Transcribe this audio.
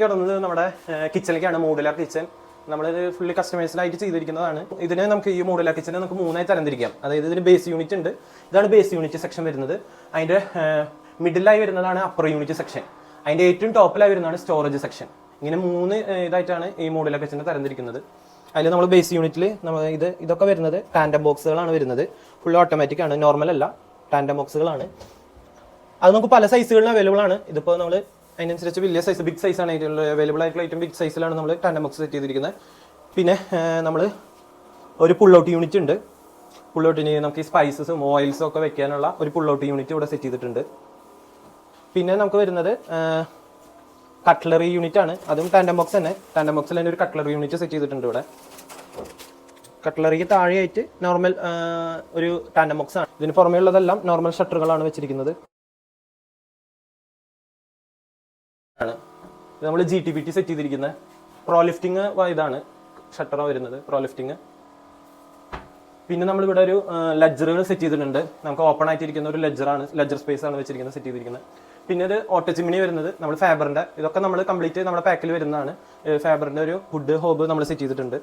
കിടന്നത് നമ്മുടെ കിച്ചണിലേക്കാണ്. Modular kitchen നമ്മളിത് ഫുള്ളി കസ്റ്റമൈസ്ഡായിട്ട് ചെയ്തിരിക്കുന്നതാണ്. ഇതിനെ നമുക്ക് ഈ മോഡുലാർ കിച്ചനെ നമുക്ക് മൂന്നായി തരംതിരിക്കാം. അതായത് ഇതിന് ബേസ് യൂണിറ്റ് ഉണ്ട്. ഇതാണ് ബേസ് യൂണിറ്റ് സെക്ഷൻ വരുന്നത്. അതിൻ്റെ മിഡിലായി വരുന്നതാണ് അപ്പർ യൂണിറ്റ് സെക്ഷൻ. അതിൻ്റെ ഏറ്റവും ടോപ്പിലായി വരുന്നതാണ് സ്റ്റോറേജ് സെക്ഷൻ. ഇങ്ങനെ മൂന്ന് ഇതായിട്ടാണ് ഈ മോഡുലാർ കിച്ചനെ തരംതിരിക്കുന്നത്. അതിൽ നമ്മൾ ബേസ് യൂണിറ്റിൽ നമ്മൾ ഇതൊക്കെ വരുന്നത് ടാൻഡം ബോക്സുകളാണ് വരുന്നത്. ഫുൾ ഓട്ടോമാറ്റിക് ആണ്, നോർമൽ അല്ല, ടാൻഡം ബോക്സുകളാണ്. അത് നമുക്ക് പല സൈസുകളിൽ അവൈലബിൾ ആണ്. ഇതിപ്പോൾ നമ്മൾ അതിനനുസരിച്ച് വലിയ സൈസ്, ബിഗ് സൈസാണ് അതിലുള്ള അവൈലബിൾ ആയിട്ടുള്ള ഏറ്റവും ബിഗ് സൈസിലാണ് നമ്മൾ ടാൻഡം ബോക്സ് സെറ്റ് ചെയ്തിരിക്കുന്നത്. പിന്നെ നമ്മൾ ഒരു പുൾ ഔട്ട് യൂണിറ്റ് ഉണ്ട്. പുൾ ഔട്ടിന് നമുക്ക് ഈ സ്പൈസസും ഓയിൽസും ഒക്കെ വെക്കാനുള്ള ഒരു പുൾ ഔട്ട് യൂണിറ്റ് ഇവിടെ സെറ്റ് ചെയ്തിട്ടുണ്ട്. പിന്നെ നമുക്ക് വരുന്നത് കട്ട്ലറി യൂണിറ്റ് ആണ്. അതും ടാൻഡം ബോക്സ് തന്നെ. ടാൻഡം ബോക്സിൽ തന്നെ ഒരു കട്ട്ലറി യൂണിറ്റ് സെറ്റ് ചെയ്തിട്ടുണ്ട് ഇവിടെ. കട്ട്ലറിക്ക് താഴെയായിട്ട് നോർമൽ ഒരു ടാൻഡം ബോക്സ് ആണ്. ഇതിന് പുറമേ ഉള്ളതെല്ലാം നോർമൽ ഷട്ടറുകളാണ് വെച്ചിരിക്കുന്നത്. നമ്മൾ GTPT സെറ്റ് ചെയ്തിരിക്കുന്ന പ്രോ ലിഫ്റ്റിംഗ് ഇതാണ് ഷട്ടർ വരുന്നത്, പ്രോ ലിഫ്റ്റിംഗ്. പിന്നെ നമ്മളിവിടെ ഒരു ലെഡ്ജറുകൾ സെറ്റ് ചെയ്തിട്ടുണ്ട്. നമുക്ക് ഓപ്പൺ ആയിട്ടിരിക്കുന്ന ഒരു ലെഡ്ജർ സ്പേസ് ആണ് വെച്ചിരിക്കുന്നത്, സെറ്റ് ചെയ്തിരിക്കുന്നത്. പിന്നെ ഒരു ഓട്ടോ ചിമ്മിനി വരുന്നത് നമ്മൾ ഫാബറിന്റെ, ഇതൊക്കെ നമ്മൾ കംപ്ലീറ്റ് നമ്മുടെ പാക്കിൽ വരുന്നതാണ്. ഫാബറിന്റെ ഒരു ഹുഡ് ഹോബ് നമ്മൾ സെറ്റ് ചെയ്തിട്ടുണ്ട്.